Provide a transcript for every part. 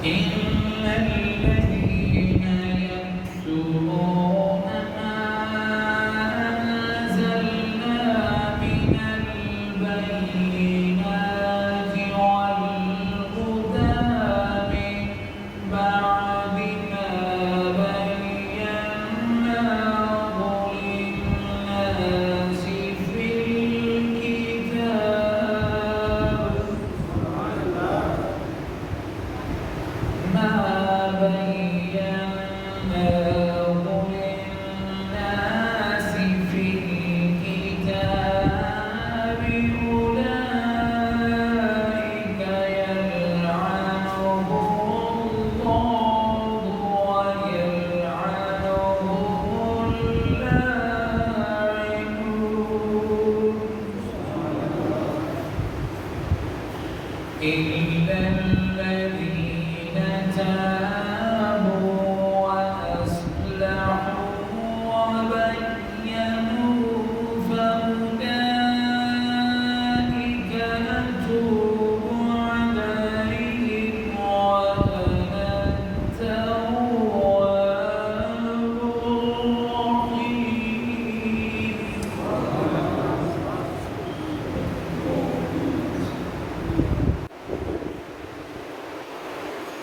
إن الذين يكتمون ما أنزلنا من البينات والهدى من بعد ما بيناه للناس في الكتاب ما بيناه للناس في الكتاب أولئك يلعنهم الله ويلعنهم اللاعنون إلا الذين تابوا وأصلحوا وبينوا فأولئك أتوب عليهم وأنا التواب الرحيم.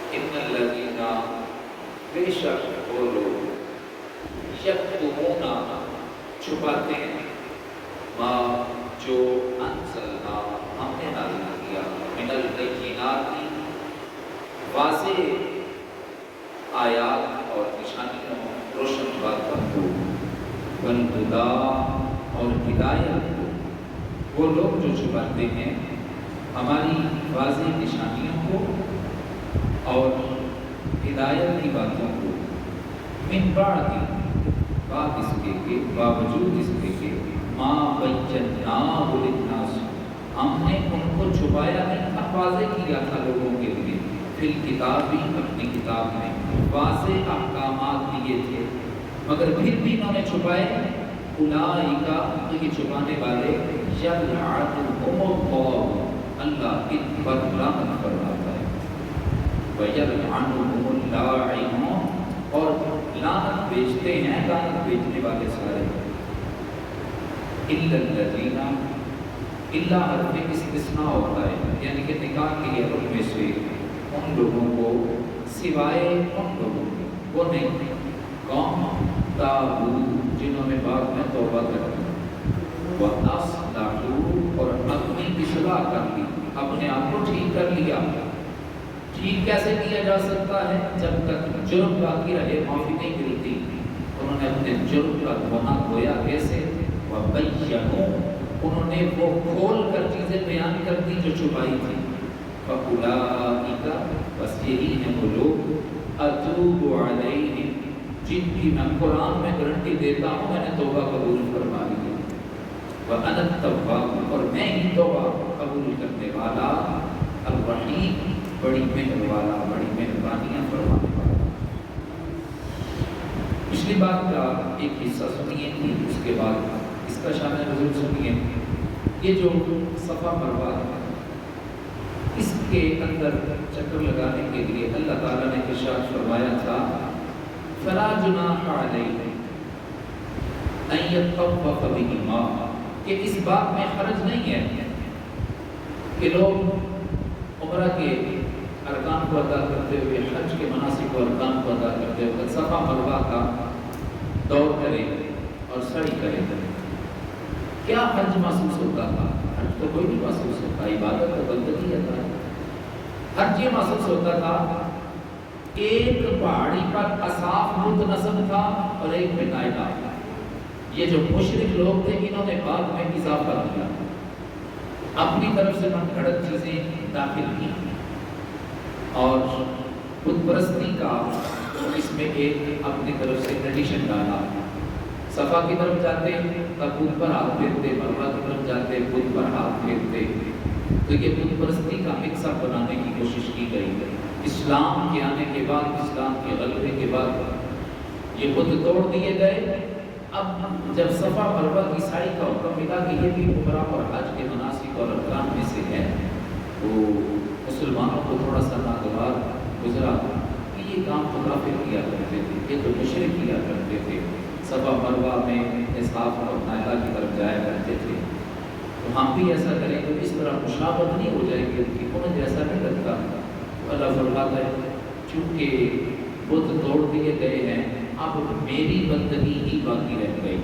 إن الذين بے شک وہ لوگ یکتمون چھپاتے ہیں ما جو انزلنا ہم نے نازل کیا من البینات واضح آیات اور نشانیوں روشن باتوں کو والہدی اور ہدایت کو وہ لوگ جو چھپاتے ہیں ہماری واضح نشانیوں کو اور ہدایت کی باتوں کو من بعد بعد اس کے باوجود اس کے ما بیناہ للناس ہم نے ان کو چھپایا نہیں تھا واضح کیا تھا لوگوں کے لیے فی الکتاب بھی اپنی کتاب میں واضح احکامات دیے تھے مگر پھر بھی انہوں نے چھپائے اولئک یہ چھپانے والے یلعنہم اللہ اللہ ان پر لعنت فرماتا ہے وَيَلْعَنُهُمُ اللَّاعِنُونَ اور لعنت بیچتے ہیں لعنت بیچنے والے سارے إِلَّا الَّذِينَ اللہ حرف استثناء ہوتا ہے یعنی کہ نکاح کے حرف میں سے ان لوگوں کو سوائے ان لوگوں کے وہ نہیں قوم تابو جنہوں نے بعد میں توبہ کر لی وَأَصْلَحُوا اور اپنی اصلاح کر لی اپنے آپ کو ٹھیک کر لیا ٹھیک کیسے کیا جا سکتا ہے جب تک جرم باقی رہے معافی نہیں ملتی انہوں نے اپنے جرم کا دھونا دھویا کیسے وَبَيَّنُوا انہوں نے وہ کھول کر چیزیں بیان کر دی جو چھپائی تھی فَأُولَئِكَ بس یہی ہیں وہ لوگ أَتُوبُ عَلَيْهِمْ جن کی میں قرآن میں گارنٹی دیتا ہوں میں نے توبہ قبول فرما لی وَأَنَا التَّوَّابُ اور میں ہی توبہ قبول کرنے والا الرحیم بڑی مہر والا بڑی مہربانیاں فرمانے والا پچھلی بات کا ایک حصہ سنیے اس کے بعد اس کا شان نزول سنیے یہ جو صفا مروہ ہے اس کے اندر چکر لگانے کے لیے اللہ تعالیٰ نے ارشاد فرمایا تھا فَلَا جُنَاحَ عَلَيْهِ أَن يَطَّوَّفَ بِهِمَا کہ اس بات میں حرج نہیں ہے کہ لوگ عمرہ کے ارکان کو ادا کرتے ہوئے حج کے مناسک و ارکان کو ادا کرتے ہوئے صفا مروہ کا دور کرے اور سعی کرے کیا حج محسوس ہوتا تھا حج تو کوئی نہیں محسوس ہوتا عبادت اور بندگی ہے حج یہ محسوس ہوتا تھا ایک پہاڑی پر اصاف متنصب تھا اور ایک میں نائبہ یہ جو مشرک لوگ تھے انہوں نے بعد میں اضافہ کیا اپنی طرف سے من گھڑت چیزیں داخل کی اور بت پرستی کا اس میں ایک اپنی طرف سے ایڈیشن ڈالا صفا کی طرف جاتے تب بت پر ہاتھ پھیرتے مروہ کی طرف جاتے بت پر ہاتھ پھیرتے تو یہ بت پرستی کا مکس اپ بنانے کی کوشش کی گئی اسلام کے آنے کے بعد اسلام کے غلبے کے بعد یہ بت توڑ دیے گئے اب جب صفا مروہ کی سعی کا حکم ملا کہ یہ بھی عمرہ اور حج کے مناسک اور ارکان میں سے ہے تو مسلمانوں کو تھوڑا سا ناگوار گزرا کہ یہ کام تو کافر کیا کرتے تھے، یہ تو مشرک کیا کرتے تھے، صفا مروا میں اسحاق اور نائلہ کی طرف جایا کرتے تھے، تو ہم بھی ایسا کریں تو اس طرح مشابہت نہیں ہو جائے گی ان کی، انہیں جیسا نہیں لگتا۔ تو اللہ فرماتا ہے چونکہ بت توڑ دیے گئے ہیں، اب میری بندگی ہی باقی رہ گئی۔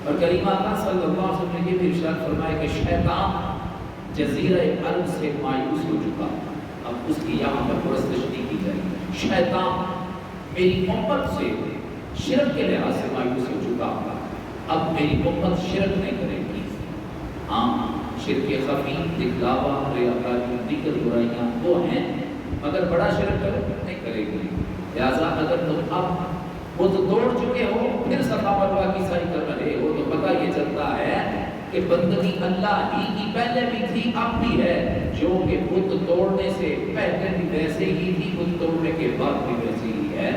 اور کریم آقا صلی اللہ علیہ وسلم نے یہ بھی ارشاد فرمایا کہ شیطان جزیرہ عرب سے مایوس ہو چکا، اب اس کی یہاں پر پرستش نہیں کی جائے گی۔ شیطان میری امت سے شرک کے لحاظ سے مایوس ہو چکا، اب میری امت شرک نہیں کرے گی۔ ہاں شرک خفی، دکھلاوا، ریاکاری، دیگر برائیاں وہ ہیں، مگر بڑا شرک نہیں کرے گی۔ لہٰذا اگر تم اب وہ تو توڑ چکے ہو پھر صفا مروا کی سعی کر رہے ہو تو پتہ یہ چلتا ہے کہ بندگی اللہ ہی کی پہلے بھی تھی اب بھی ہے، جو کہ بت توڑنے سے پہلے بھی ویسے ہی تھی، بت توڑنے کے بعد بھی ویسے ہی ہے،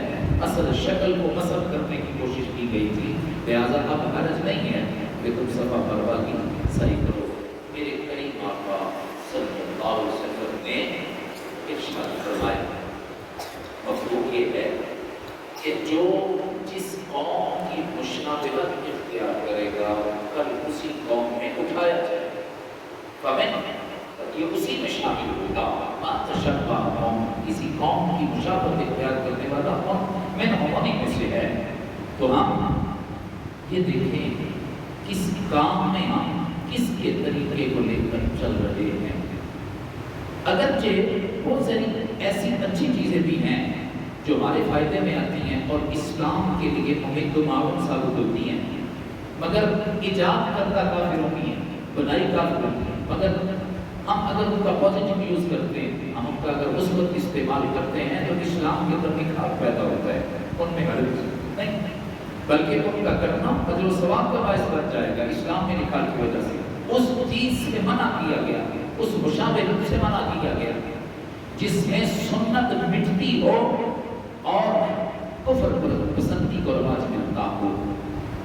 اصل شکل کو مسخ کرنے کی کوشش کی گئی تھی۔ لہٰذا اب حرج نہیں ہے کہ تم صفا مروا کی سعی کرو۔ میرے کریم آقا صلی اللہ علیہ وسلم نے ارشاد فرمایا، مفہوم یہ ہے کہ جو جس قوم کی مشابہت اختیار کرے گا کل اسی قوم میں اٹھایا جائے گا، یہ اسی میں شامل ہوگا۔ ما تشبہ قوم، کسی قوم کی مشابہت اختیار کرنے والا قوم میں انہیں میں سے ہے۔ تو ہم یہ دیکھیں کس کام میں ہم کس کے طریقے کو لے کر چل رہے ہیں۔ اگرچہ بہت ساری ایسی اچھی چیزیں بھی ہیں جو ہمارے فائدے میں آتی ہیں اور اسلام کے لیے ہمیں تو معاون ثابت ہوتی ہیں، مگر ایجاد کرتا کافروں کی ہے، بنائی کافروں کی ہے، مگر ہم اگر ان کا پازیٹیو یوز کرتے ہیں، ہم ان کا اگر مثبت استعمال کرتے ہیں تو اسلام کے اندر نکھار پیدا ہوتا ہے، ان میں حرج نہیں، بلکہ ان کا کرنا اجر و ثواب کا باعث بن جائے گا۔ اسلام میں نکھار کی وجہ سے اس چیز سے منع کیا گیا، اس مشابہت سے منع کیا گیا جس میں سنت مٹتی ہو اور کفر پسندی کو رواج ملتا ہو،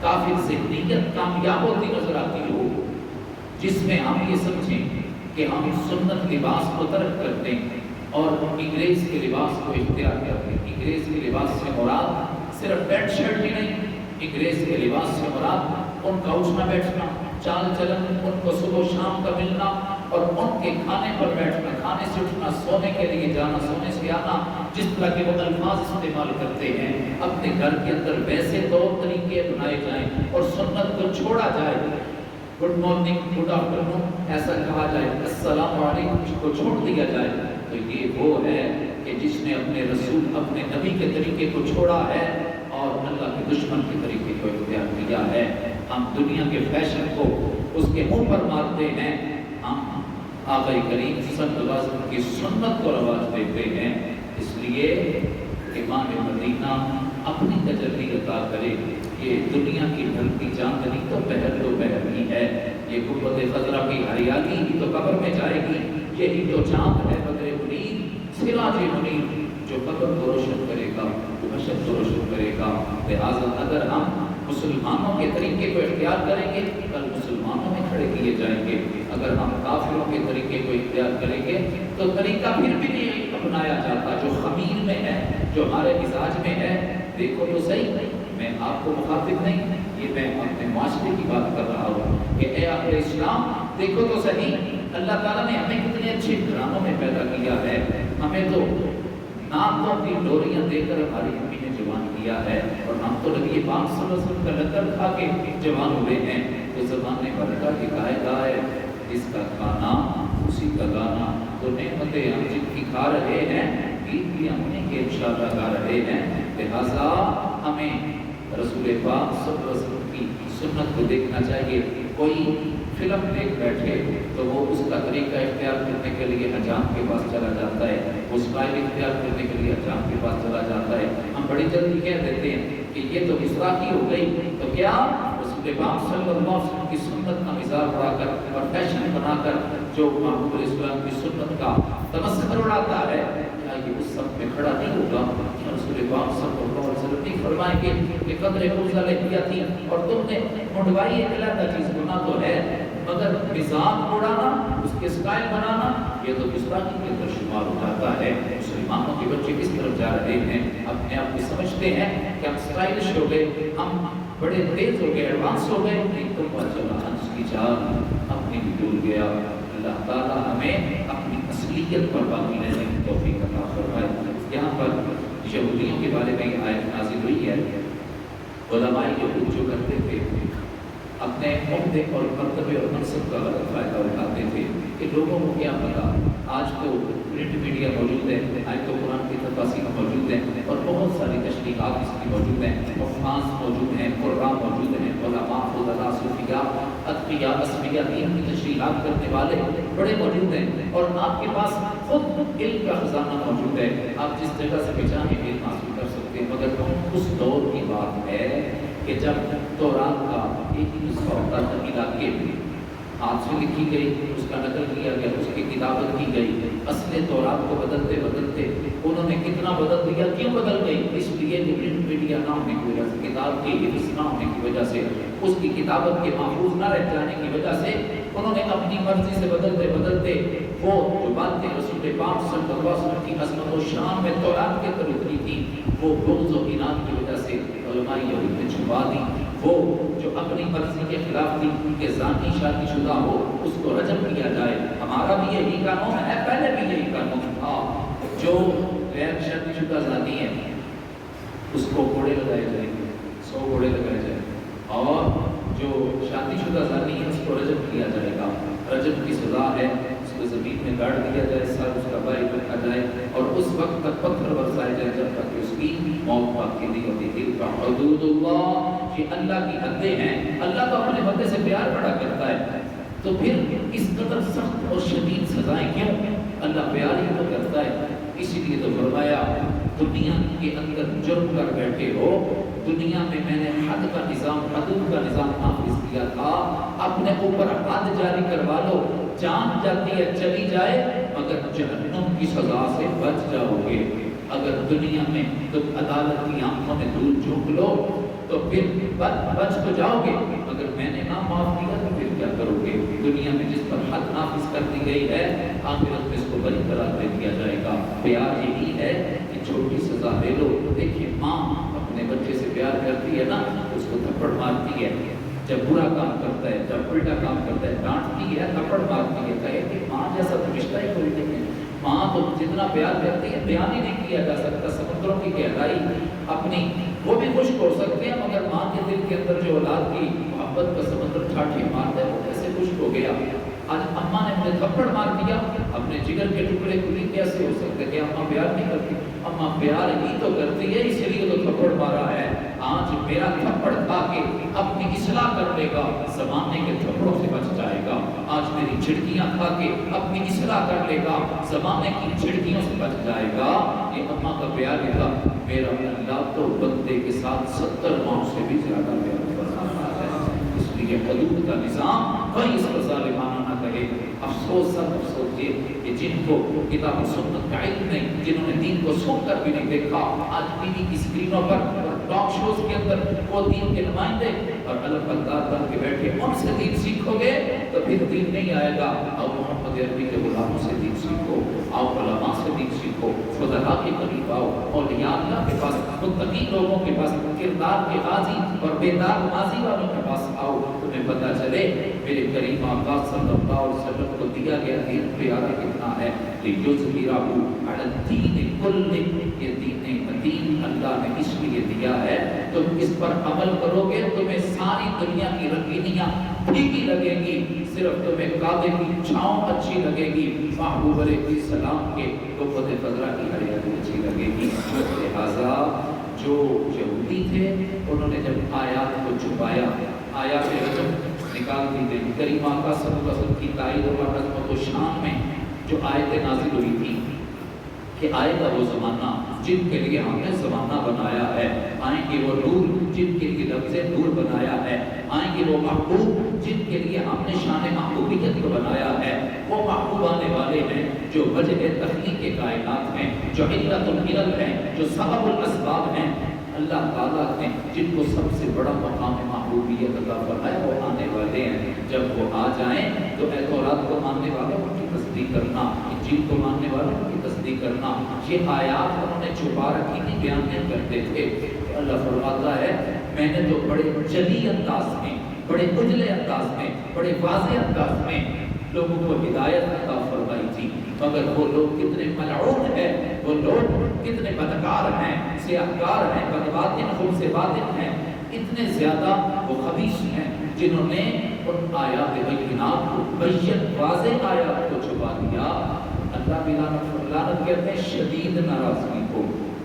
کافر ذہنیت کامیاب ہوتی نظر آتی ہو، جس میں ہم یہ سمجھیں کہ ہم سنت لباس کو ترک کر دیں اور انگریز کے لباس کو اختیار کر دیں۔ انگریز کے لباس سے مراد صرف پینٹ شرٹ ہی نہیں، انگریز کے لباس سے مراد ان کا اٹھنا بیٹھنا، چال چلن، ان کو صبح و شام کا ملنا اور ان کے کھانے پر بیٹھنا، کھانے سے اٹھنا، سونے کے لیے جانا، سونے سے آنا، جس طرح کے وہ الفاظ استعمال کرتے ہیں، اپنے گھر کے اندر ویسے طور طریقے اپنائے جائیں اور سنت کو چھوڑا جائے۔ گڈ مارننگ، گڈ آفٹرنون ایسا کہا جائے، السلام علیکم کو چھوڑ دیا جائے، تو یہ وہ ہے کہ جس نے اپنے رسول، اپنے نبی کے طریقے کو چھوڑا ہے اور اللہ کے دشمن کے طریقے کو اختیار کیا ہے۔ ہم دنیا کے فیشن کو اس کے منہ پر مارتے ہیں، ہم آقا کریم صلی اللہ علیہ وسلم کی سنت کو رواج دیتے ہیں۔ اس لیے امام مدینہ اپنی تجلی عطا کرے، یہ دنیا کی ڈھلتی چاندنی تو پہر دو پہر ہی ہے، یہ گنبد خضرا کی ہریالی ہی تو قبر میں جائے گی، یہی تو چاند ہے بدر منیر، سراج منیر، جو قبر کو روشن کرے گا، حشر کو روشن کرے گا۔ لہٰذا اگر ہم مسلمانوں کے طریقے کو اختیار کریں گے کل مسلمانوں میں کھڑے کیے جائیں گے، اگر ہم کافروں کے طریقے کو اختیار کریں گے تو طریقہ پھر بھی نہیں اپنایا جاتا جو خمیر میں ہے، جو ہمارے مزاج میں ہے۔ دیکھو تو صحیح، میں آپ کو مخاطب نہیں، یہ میں اپنے معاشرے کی بات کر رہا ہوں کہ اے اہل اسلام دیکھو تو صحیح، اللہ تعالیٰ نے ہمیں کتنے اچھے گھرانوں میں پیدا کیا ہے، ہمیں تو نعتوں کی ڈوریاں دے کر ہماری امی نے جوان کیا ہے، اور ہم تو نبی پاک صلی اللہ علیہ وسلم کا لقب کھا کے جوان ہوئے ہیں۔ تو زبان نے برکا کے قاعدہ ہے، جس کا کھانا اسی کا گانا، تو نعمتیں ہم جن کی کھا رہے ہیں عید بھی ہم انہیں کے انشاءاللہ کھا رہے ہیں۔ لہٰذا ہمیں رسول پاک صلی اللہ علیہ وسلم کی سنت کو دیکھنا چاہیے۔ کوئی فلم دیکھ بیٹھے تو وہ اس کا طریقہ اختیار کرنے کے لیے حجام کے پاس چلا جاتا ہے، وہ اسٹائل اختیار کرنے کے لیے حجام کے پاس چلا جاتا ہے۔ ہم بڑی جلدی کہہ دیتے ہیں کہ یہ تو مصراخی ہو گئی، تو کیا رسول پاک صلی اللہ علیہ وسلم کی سنت کا مزاج اڑا کر اور فیشن بنا کر جو محمود اسلام کی سنت کا تمسخر اڑاتا ہے، کیا یہ اس سب میں کھڑا نہیں ہوگا؟ کیا رسول پاک صلی اللہ علیہ وسلم نہیں فرمائیں گے کہ قدر افضل کیا تھی اور تم نے منڈوائی ایک علیحدہ چیز، گناہ تو ہے مگر مزاج اڑانا، اس کے اسٹائل بنانا، یہ تو گستاخی کے اندر شمار ہو جاتا ہے۔ مسلمانوں کے بچے کس طرف جا رہے ہیں؟ اپنے آپ کو سمجھتے ہیں کہ ہم اسٹائلش ہو گئے، ہم بڑے تیز ہو گئے، ایڈوانس ہو گئے، نہیں تو چلا ہنس کی چال اپنی بھی ڈول گیا۔ اللہ تعالیٰ ہمیں اپنی اصلیت پر باقی رہنے کی توفیق عطا فرمائے۔ یہاں پر یہودیوں کے بارے میں آیت نازل ہوئی ہے۔ علماء یہود جو کرتے تھے اپنے عہدے اور مرتبے اور منصب کا غلط فائدہ اٹھاتے تھے کہ لوگوں کو کیا پتا، آج تو پرنٹ میڈیا موجود ہے، آج تو قرآن کی تفاسیر موجود ہیں اور بہت ساری تشریحات اس کی موجود ہیں، حفاظ موجود ہیں، قرآن موجود ہیں، علماء، فضلاء، صوفیاء، اتقیاء، اصفیاء، دین کی تشریحات کرنے والے بڑے موجود ہیں، اور آپ کے پاس خود علم کا خزانہ موجود ہے، آپ جس جگہ سے بھی چاہیں علم حاصل کر سکتے ہیں۔ مگر اس دور کی بات ہے کہ جب تورات کا ایک ہی نسخہ ہوتا تھا، علاقے میں ہاتھ سے لکھی گئی، اس کا نقل کیا گیا، اس کی کتابت کی گئی، اصل تورات کو بدلتے بدلتے انہوں نے کتنا بدل دیا، کیوں بدل گئی؟ اس لیے کہ پرنٹ میڈیا نہ ہونے کی وجہ سے، کتاب کی حفظ نہ ہونے کی وجہ سے، اس کی کتابت کے محفوظ نہ رہ جانے کی وجہ سے انہوں نے اپنی مرضی سے بدلتے بدلتے وہ جو باتیں رسول پاک صلی اللہ علیہ وسلم کی عظمت و شان میں تورات کے اندر اتری تھی، وہ بغض و اناد کی وجہ سے علماء یہود نے چھپا دی۔ وہ جو اپنی مرضی کے خلاف تھی کہ زانی شادی شدہ ہو اس کو رجم کیا جائے، ہمارا بھی یہی قانون ہے، پہلے بھی یہی قانون تھا، جو غیر شادی شدہ زانی ہے اس کو گھوڑے لگائے جائیں گے، 100 گھوڑے لگائے جائیں گے، اور جو شادی شدہ زانی ہے اس کو رجم کیا جائے گا۔ رجم کی سزا ہے اس کو زمین میں گاڑ دیا جائے، سر اس کا بائی رکھا جائے اور اس وقت تک پتھر برسائے جائے جب تک اس کی موت باقی نہیں ہوتی تھی۔ حدود اللہ، یہ اللہ کی حدیں ہیں، اللہ تو اپنے بندے سے پیار بڑا کرتا ہے، تو پھر اس قدر سخت اور شدید سزائیں کیوں؟ اللہ پیار ہی تو کرتا ہے، اسی لیے تو فرمایا دنیا کے اندر جرم کر بیٹھے ہو، دنیا میں میں نے حد کا نظام، حدود کا نظام نافذ کیا تھا، اپنے اوپر حد جاری کروا لو، جان جاتی ہے چلی جائے مگر جہنم کی سزا سے بچ جاؤ گے۔ اگر دنیا میں تم عدالت کی آنکھوں میں دھول جھونک لو تو پھر بچ تو جاؤ گے، مگر میں نے نہ معاف کیا تو پھر کیا کرو گے؟ دنیا میں جس پر حد نافذ کر دی گئی ہے، آخرت میں اس کو بری قرار دے دیا جائے گا۔ پیار یہی ہے کہ چھوٹی سزا لے لو۔ دیکھیے ماں اپنے بچے سے پیار کرتی ہے نا، اس کو تھپڑ مارتی ہے، جب برا کام کرتا ہے، جب الٹا کام کرتا ہے ڈانٹتی ہے، تھپڑ مارتی ہے، کہے کہ ماں جیسا تو رشتہ ہی کوئی نہیں ہے۔ ماں تو جتنا پیار کرتی ہے بیان ہی نہیں کیا جا سکتا، سمندروں کی گہرائی اپنی وہ بھی خشک ہو سکتے ہیں، مگر ماں کے دل کے اندر جو اولاد کی محبت کا سمندر ٹھاٹھی مارتا ہے وہ کیسے خشک ہو گیا؟ آج اماں نے مجھے تھپڑ مار دیا، اپنے جگر کے ٹکڑے کھلی کیسے ہو سکتے کہ اماں پیار نہیں کرتی؟ اماں پیار ہی تو کرتی ہے، اس لیے تو تھپڑ مارا ہے۔ آج میرا تھپڑ کھا کے اپنی اصلاح کر لے گا، زمانے کے تھپڑوں سے بچ جائے گا۔ آج میری جھڑکیاں کھا کے اپنی اصلاح کر لے گا، زمانے کی جھڑکیوں سے بچ جائے گا۔ یہ اماں کا پیار تھا۔ میرا اللہ تو بندے کے ساتھ 70 ماہ سے بھی زیادہ پیار کرتا ہے، اس لیے حدود کا نظام کوئی اس پر ظالمانہ نہ کہے۔ افسوس سب افسوس یہ کہ جن کو کتاب و سنت کا علم نہیں، جنہوں نے دین کو سن کر بھی نہیں دیکھا، آج ٹی وی کی اسکرینوں پر ٹاک شوز کے اندر وہ دین کے نمائندے اور علم بردار بن کے بیٹھے، ان سے دین سیکھو گے تو پھر دین نہیں آئے گا۔ اور محمد عربی کے غلاموں سے دین سیکھو، آؤ علماء سے دین سیکھو، فضلاء کے قریب آؤ، اولیاء اللہ کے پاس، متقی لوگوں کے پاس، کردار کے غازی اور بیدار ماضی والوں کے پاس آؤ، تمہیں پتہ چلے میرے کریم آقا صلی اللہ علیہ وسلم کو دیا گیا دین پیارا کتنا ہے۔ لِيُظْهِرَهُ عَلَى الدِّينِ كُلِّهِ، یہ دین اللہ نے اس لیے دیا ہے تم اس پر عمل کرو گے، تمہیں ساری دنیا کی رنگینیاں پھیکی لگے گی، صرف تمہیں کعبے کی چھاؤں اچھی لگے گی، محبوب علیہ السلام کے قوت فضرہ کی ہریالی اچھی لگے گی۔ لہٰذا جو یہودی تھے انہوں نے جب آیات کو چھپایا، آیات رجم نکال دی گئی، کریم آقا صلی اللہ علیہ وسلم کی تائید اور عظمت و شان میں جو آیت نازل ہوئی تھی کہ آئے گا وہ زمانہ جن کے لیے ہم نے زمانہ بنایا ہے، آئیں گے وہ نور جن کے لیے لفظ نور بنایا ہے، آئیں گے وہ محبوب جن کے لیے ہم نے شان محبوبیت کو بنایا ہے۔ وہ محبوب آنے والے ہیں جو وجہ تخلیق کائنات ہیں، جو علت العلل ہیں، جو سبب الاسباب ہیں۔ اللہ تعالیٰ نے جن کو سب سے بڑا مقام محبوب محبوبیت عطا فرمائے، وہ آنے والے ہیں، جب وہ آ جائیں تو اے تورات کو ماننے والوں ان کی تصدیق کرنا، انجیل کو ماننے والوں ان کی تصدیق کرنا۔ یہ آیات انہوں نے چھپا رکھی تھی، بیان نہیں کرتے تھے۔ اللہ فرماتا ہے میں نے تو بڑے جلی انداز میں، بڑے اجلے انداز میں، بڑے واضح انداز میں لوگوں کو ہدایت عطا فرمائی تھی، مگر وہ لوگ کتنے ملعون ہیں، وہ لوگ کتنے بدکار ہیں، سیاہکار ہیں، بدباطن خون سے باطن ہیں، اتنے زیادہ وہ خبیث ہیں جنہوں نے ان آیات بینات کو، بین واضح آیات کو چھپا دیا۔ اللہ بھی لعنت کہتے ہیں شدید ناراضگی کو،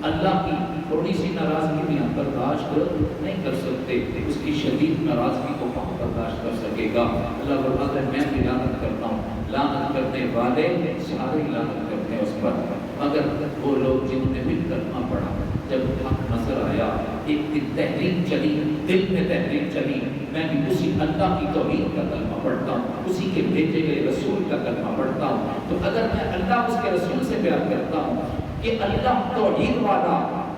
اللہ کی تھوڑی سی ناراضگی بھی ہم برداشت نہیں کر سکتے، اس کی شدید ناراضگی کو کون برداشت کر سکے گا؟ اللہ فرماتا ہے میں بھی لعنت کرتا ہوں، لعنت کرنے والے سارے لعنت کرتے ہیں اس پر، مگر وہ لوگ جنہوں نے بھی کلمہ پڑھا، جب حق نظر آیا، ایک دن تحریک چلی، دل میں تحریک چلی، میں بھی اسی اللہ کی توحید کا کلمہ پڑھتا ہوں، اسی کے بھیجے گئے رسول کا کلمہ پڑھتا ہوں، تو اگر میں اللہ اس کے رسول سے پیار کرتا ہوں کہ اللہ توحید والا،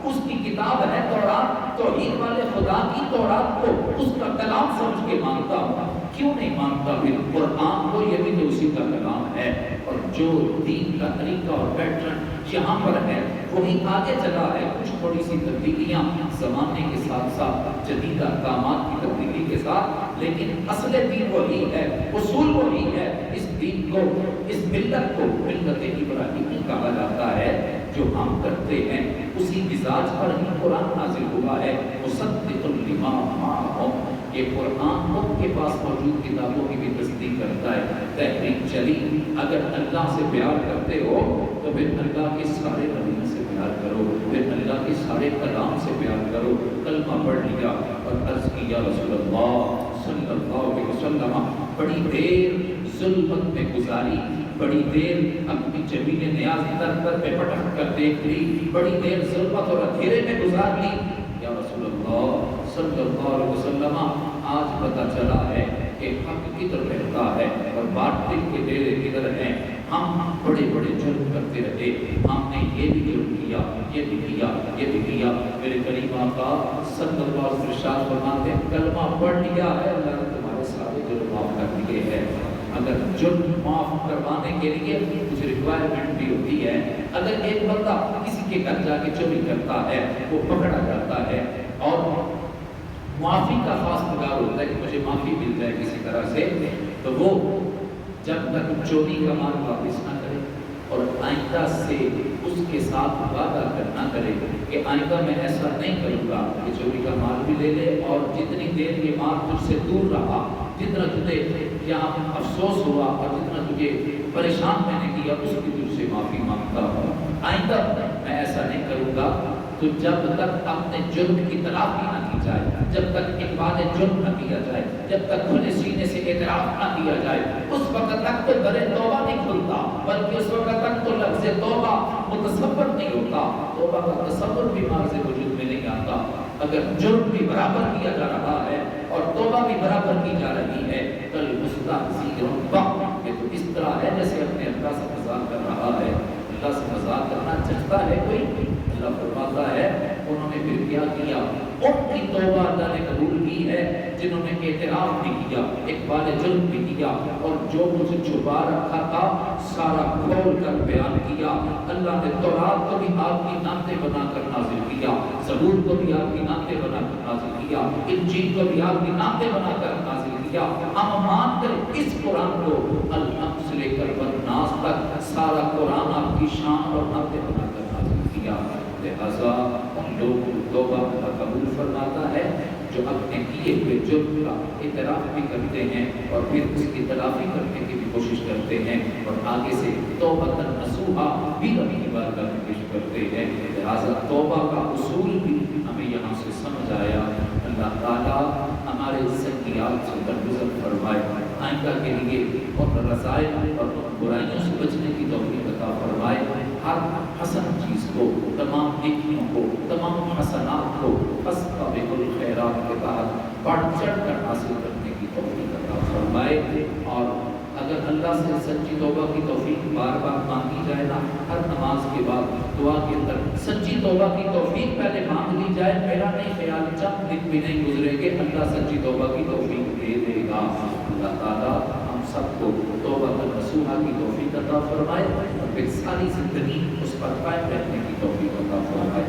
اس کی کتاب ہے تورات، توحید والے خدا کی تورات کو اس کا کلام سمجھ کے مانتا ہوں، کیوں نہیں مانتا پھر قرآن کو؟ یہ بھی تو اسی کا کلام ہے، اور جو دین کا طریقہ اور پیٹرن یہاں پر ہے وہی آگے چلا ہے، کچھ تھوڑی سی تبدیلیاں زمانے کے ساتھ ساتھ، جدید احکامات کی تبدیلی کے ساتھ، لیکن اصل دین وہی ہے، اصول وہی ہے۔ اس دین کو، اس ملت کو ملت ابراہیمی کہا جاتا ہے، جو ہم کرتے ہیں اسی مزاج پر ہی قرآن نازل ہوا ہے، مصدق لما معہم، یہ قرآن ان کے پاس موجود کتابوں کی بھی تصدیق کرتا ہے۔ تحریک چلی، اگر اللہ سے پیار کرتے ہو تو پھر اللہ کے سارے نبیوں سے پیار کرو، پھر اللہ کے سارے کلام سے پیار کرو۔ کلمہ پڑھ لیا اور عرض کیا رسول اللہ صلی اللہ علیہ وسلم، بڑی دیر ظلمت میں گزاری، بڑی دیر اپنی جمیل نیاز در پر پہ پٹک کر دیکھ لی، بڑی دیر ظلمت اور اندھیرے میں گزار لی، یا رسول اللہ صلی اللہ علیہ وسلم آج پتہ چلا ہے کہ حق کدھر رہتا ہے اور باطل کے ڈیرے کدھر ہیں۔ ہم بڑے بڑے جرم کرتے رہے، ہم نے یہ بھی جرم کیا، یہ بھی کیا، یہ بھی کیا۔ میرے کریم آقا صلی اللہ علیہ وسلم ارشاد فرماتے ہیں کلمہ پڑھ لیا ہے، اللہ نے تمہارے سارے جرم معاف کر دیے ہیں۔ اگر جرم معاف کروانے کے لیے کچھ ریکوائرمنٹ بھی ہوتی ہے، اگر ایک بندہ کسی کے گھر جا کے چوری کرتا ہے، وہ پکڑا جاتا ہے اور معافی کا خاص مقدار ہوتا ہے کہ مجھے معافی مل جائے کسی طرح سے، تو وہ جب تک چوری کا مال واپس نہ کرے اور آئندہ سے اس کے ساتھ وعدہ کرنا کرے کہ آئندہ میں ایسا نہیں کروں گا، کہ چوری کا مال بھی لے لے اور جتنی دیر یہ مال تجھ سے دور رہا، جتنا تجھے یہاں افسوس ہوا اور جتنا تجھے پریشان میں نے کیا، اس کی تجھ سے معافی مانگتا ہوں، آئندہ میں ایسا نہیں کروں گا۔ تو جب تک اپنے جرم کی تلافی نہ کی جائے، جب تک اقبال جرم نہ کیا جائے، جب تک کھلے سینے سے اعتراف نہ کیا جائے، اس وقت تک تو در توبہ نہیں کھلتا، بلکہ اس وقت تک تو لفظ توبہ متصور نہیں ہوتا، توبہ کا تصور بھی مارز وجود میں نہیں آتا۔ اگر جرم بھی برابر کیا جا رہا ہے اور توبہ بھی برابر کی جا رہی ہے، کل مستحزین بک، یہ تو اس طرح ہے جیسے اپنے اللہ سے مذاق کر رہا ہے۔ اللہ سے مذاق کرنا چاہتا ہے کوئی؟ اللہ فرماتا ہے انہوں نے پھر کیا کیا، ان کی توبہ اللہ نے قبول کی ہے جنہوں نے اعتراف بھی کیا، اقبال جرم بھی کیا، اور جو کچھ چھپا رکھا تھا سارا کھول کر بیان کیا۔ اللہ نے تورات کو بھی آپ کی نعتیں بنا کر نازل کیا، زبور کو بھی آپ کی نعتیں بنا کر نازل کیا، انجیل کو بھی آپ کی نعتیں بنا کر نازل کیا۔ ہم مان کر اس قرآن کو الحمد سے لے کر والناس تک سارا قرآن آپ کی شان اور نعتیں بنا کر نازل کیا۔ لہذا ان لوگوں کو توبہ کا قبول فرماتا ہے جو اپنے کیے ہوئے جرم کا اعتراف بھی کرتے ہیں اور پھر اس کی تلافی کرنے کی بھی کوشش کرتے ہیں اور آگے سے توبہ نصوحا بھی اپنی بارگاہ میں پیش کرتے ہیں۔ لہذا توبہ کا اصول بھی ہمیں یہاں سے سمجھ آیا۔ اللہ تعالیٰ ہمارے سیئات سے درگزر فرمائے، آئندہ کے لیے ان رذائل اور ان برائیوں سے بچنے کی توفیق عطا فرمائے، ہر حسن چیز کو، تمام نیکیوں کو، تمام حسنات کو فاستبقوا الخیرات کے تحت بڑھ چڑھ کر حاصل کرنے کی توفیق عطا فرمائے۔ اور اگر اللہ سے سچی توبہ کی توفیق بار بار مانگی جائے نا، ہر نماز کے بعد دعا کے اندر سچی توبہ کی توفیق پہلے مانگ لی جائے. میرا نہیں خیال چند دن بھی نہیں گزرے گے اللہ سچی توبہ کی توفیق دے دے گا. اللہ تعالیٰ ہم سب کو توبہ نصوحہ کی توفیق عطا فرمائے اور پھر ساری زندگی اس پر قائم رہنے کی توفیق عطا فرمائے.